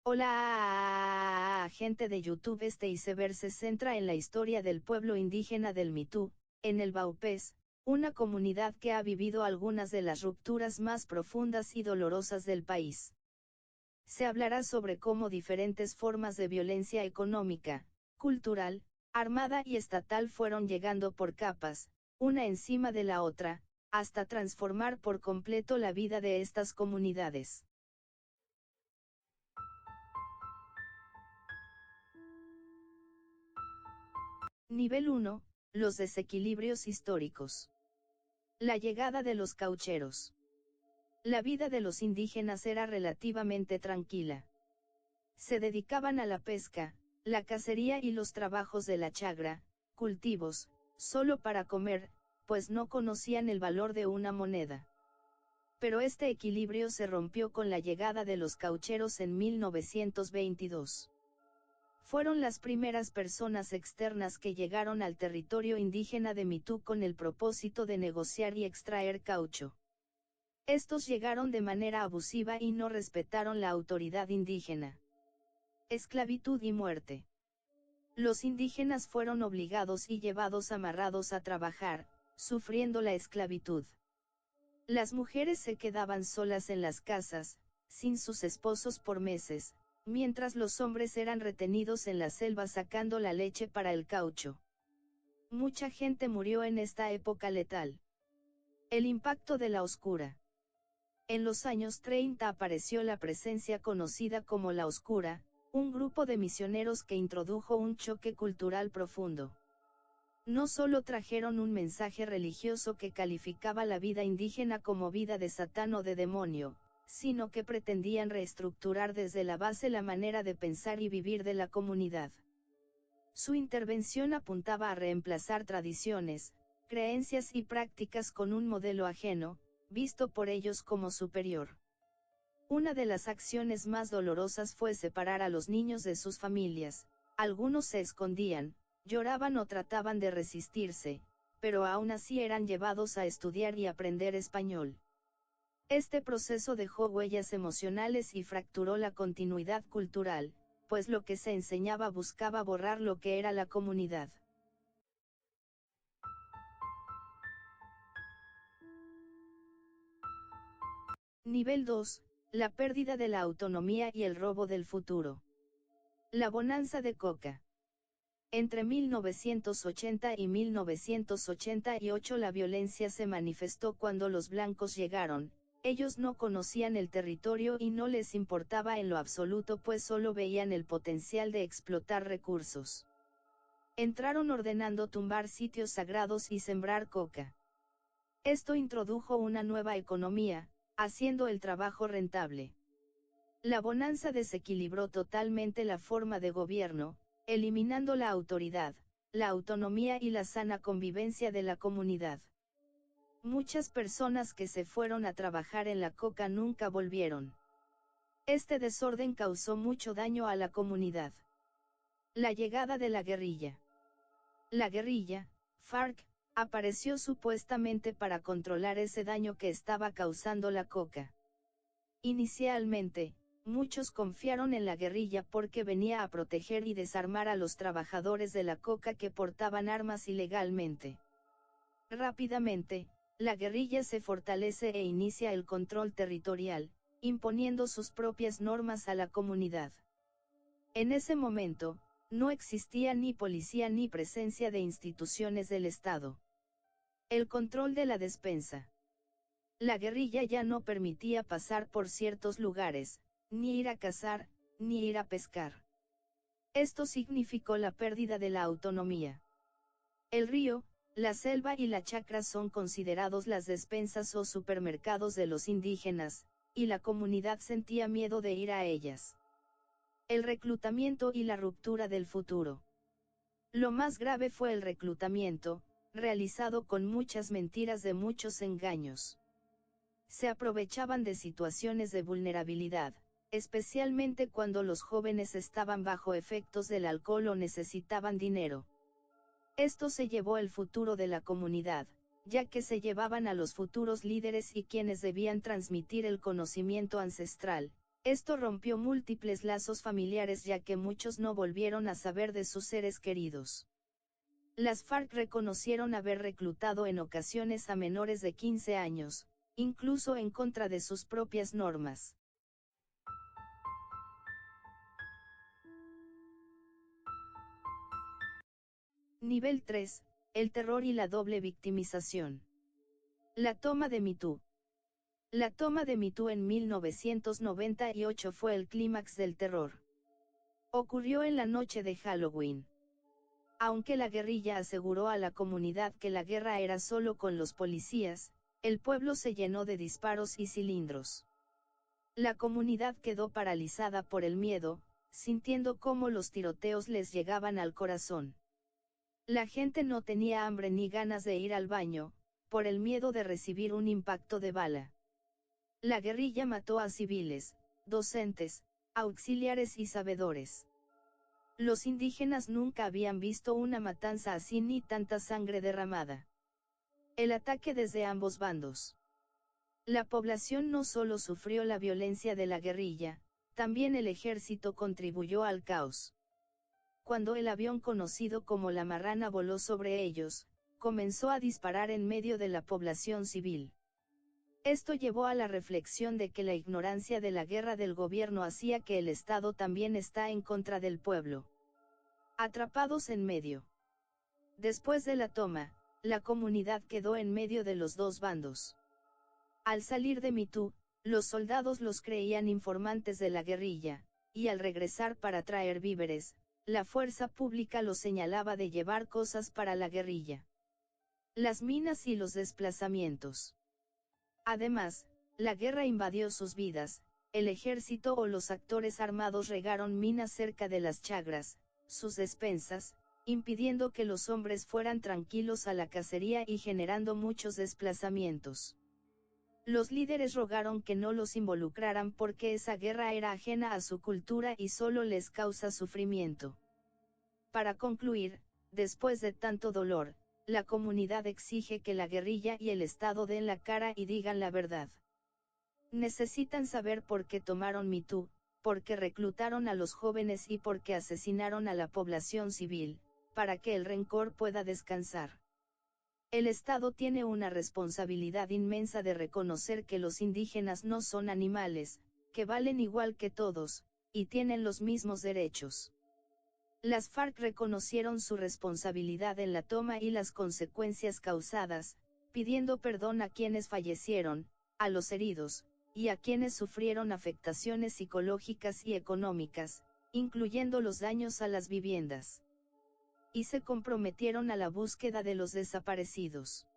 Hola, gente de YouTube. Este iceberg se centra en la historia del pueblo indígena del Mitú, en el Baupés, una comunidad que ha vivido algunas de las rupturas más profundas y dolorosas del país. Se hablará sobre cómo diferentes formas de violencia económica, cultural, armada y estatal fueron llegando por capas, una encima de la otra, hasta transformar por completo la vida de estas comunidades. Nivel 1. Los desequilibrios históricos. La llegada de los caucheros. La vida de los indígenas era relativamente tranquila. Se dedicaban a la pesca, la cacería y los trabajos de la chagra, cultivos, solo para comer, pues no conocían el valor de una moneda. Pero este equilibrio se rompió con la llegada de los caucheros en 1922. Fueron las primeras personas externas que llegaron al territorio indígena de Mitú con el propósito de negociar y extraer caucho. Estos llegaron de manera abusiva y no respetaron la autoridad indígena. Esclavitud y muerte. Los indígenas fueron obligados y llevados amarrados a trabajar, sufriendo la esclavitud. Las mujeres se quedaban solas en las casas, sin sus esposos por meses, mientras los hombres eran retenidos en la selva sacando la leche para el caucho. Mucha gente murió en esta época letal. El impacto de la oscura. En los años 30 apareció la presencia conocida como la Oscura, un grupo de misioneros que introdujo un choque cultural profundo. No solo trajeron un mensaje religioso que calificaba la vida indígena como vida de Satán o de demonio, sino que pretendían reestructurar desde la base la manera de pensar y vivir de la comunidad. Su intervención apuntaba a reemplazar tradiciones, creencias y prácticas con un modelo ajeno, visto por ellos como superior. Una de las acciones más dolorosas fue separar a los niños de sus familias. Algunos se escondían, lloraban o trataban de resistirse, pero aún así eran llevados a estudiar y aprender español. Este proceso dejó huellas emocionales y fracturó la continuidad cultural, pues lo que se enseñaba buscaba borrar lo que era la comunidad. Nivel 2. La pérdida de la autonomía y el robo del futuro. La bonanza de coca. Entre 1980 y 1988 la violencia se manifestó cuando los blancos llegaron. Ellos no conocían el territorio y no les importaba en lo absoluto, pues solo veían el potencial de explotar recursos. Entraron ordenando tumbar sitios sagrados y sembrar coca. Esto introdujo una nueva economía, haciendo el trabajo rentable. La bonanza desequilibró totalmente la forma de gobierno, eliminando la autoridad, la autonomía y la sana convivencia de la comunidad. Muchas personas que se fueron a trabajar en la coca nunca volvieron. Este desorden causó mucho daño a la comunidad. La llegada de la guerrilla. La guerrilla, FARC, apareció supuestamente para controlar ese daño que estaba causando la coca. Inicialmente, muchos confiaron en la guerrilla porque venía a proteger y desarmar a los trabajadores de la coca que portaban armas ilegalmente. Rápidamente, la guerrilla se fortalece e inicia el control territorial, imponiendo sus propias normas a la comunidad. En ese momento, no existía ni policía ni presencia de instituciones del Estado. El control de la despensa. La guerrilla ya no permitía pasar por ciertos lugares, ni ir a cazar, ni ir a pescar. Esto significó la pérdida de la autonomía. El río, la selva y la chacra son considerados las despensas o supermercados de los indígenas, y la comunidad sentía miedo de ir a ellas. El reclutamiento y la ruptura del futuro. Lo más grave fue el reclutamiento, realizado con muchas mentiras de muchos engaños. Se aprovechaban de situaciones de vulnerabilidad, especialmente cuando los jóvenes estaban bajo efectos del alcohol o necesitaban dinero. Esto se llevó el futuro de la comunidad, ya que se llevaban a los futuros líderes y quienes debían transmitir el conocimiento ancestral. Esto rompió múltiples lazos familiares ya que muchos no volvieron a saber de sus seres queridos. Las FARC reconocieron haber reclutado en ocasiones a menores de 15 años, incluso en contra de sus propias normas. Nivel 3, el terror y la doble victimización. La toma de Mitú. La toma de Mitú en 1998 fue el clímax del terror. Ocurrió en la noche de Halloween. Aunque la guerrilla aseguró a la comunidad que la guerra era solo con los policías, el pueblo se llenó de disparos y cilindros. La comunidad quedó paralizada por el miedo, sintiendo cómo los tiroteos les llegaban al corazón. La gente no tenía hambre ni ganas de ir al baño, por el miedo de recibir un impacto de bala. La guerrilla mató a civiles, docentes, auxiliares y sabedores. Los indígenas nunca habían visto una matanza así ni tanta sangre derramada. El ataque desde ambos bandos. La población no solo sufrió la violencia de la guerrilla, también el ejército contribuyó al caos. Cuando el avión conocido como la Marrana voló sobre ellos, comenzó a disparar en medio de la población civil. Esto llevó a la reflexión de que la ignorancia de la guerra del gobierno hacía que el Estado también está en contra del pueblo. Atrapados en medio. Después de la toma, la comunidad quedó en medio de los dos bandos. Al salir de Mitú, los soldados los creían informantes de la guerrilla, y al regresar para traer víveres, la fuerza pública los señalaba de llevar cosas para la guerrilla. Las minas y los desplazamientos. Además, la guerra invadió sus vidas, el ejército o los actores armados regaron minas cerca de las chagras, sus despensas, impidiendo que los hombres fueran tranquilos a la cacería y generando muchos desplazamientos. Los líderes rogaron que no los involucraran porque esa guerra era ajena a su cultura y solo les causa sufrimiento. Para concluir, después de tanto dolor, la comunidad exige que la guerrilla y el Estado den la cara y digan la verdad. Necesitan saber por qué tomaron Mitú, por qué reclutaron a los jóvenes y por qué asesinaron a la población civil, para que el rencor pueda descansar. El Estado tiene una responsabilidad inmensa de reconocer que los indígenas no son animales, que valen igual que todos, y tienen los mismos derechos. Las FARC reconocieron su responsabilidad en la toma y las consecuencias causadas, pidiendo perdón a quienes fallecieron, a los heridos, y a quienes sufrieron afectaciones psicológicas y económicas, incluyendo los daños a las viviendas. Y se comprometieron a la búsqueda de los desaparecidos.